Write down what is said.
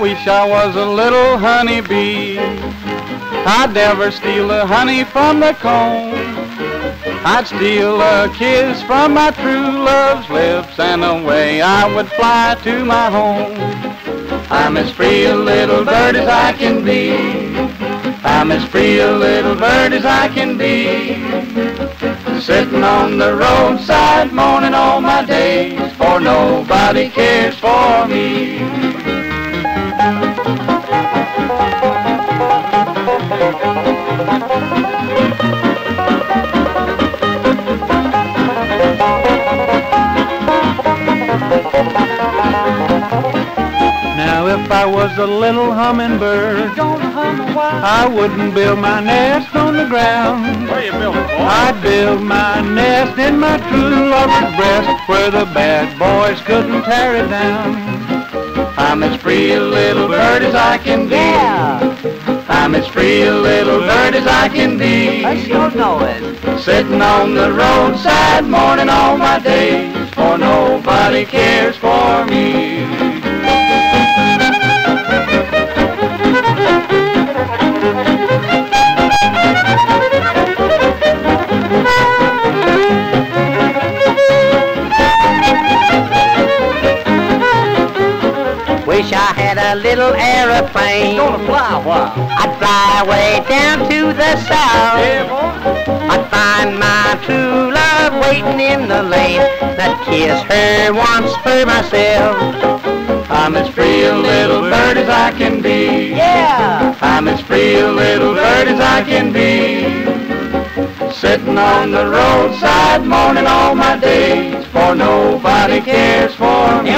wish I was a little honeybee. I'd never steal the honey from the comb. I'd steal a kiss from my true love's lips, and away I would fly to my home. I'm as free a little bird as I can be. I'm as free a little bird as I can be. Sitting on the roadside mourning all my days, for nobody cares for me. Now if I was a little hummingbird, I wouldn't build my nest on the ground. Where you building, boy? I'd build my nest in my true lover's breast, where the bad boys couldn't tear it down. I'm as free a little bird as I can be. I'm as free a little bird as I can be. I sure know it. Sitting on the roadside mourning all my days, for nobody cares for me. Wish I had a little aeroplane. Gonna fly a while. I'd fly way down to the south. Yeah, boy. I'd find my true love waiting in the lane. I'd kiss her once for myself. I'm as free a little bird as I can be. Yeah. I'm as free a little bird as I can be. Sitting on the roadside mourning all my days, for nobody cares for me.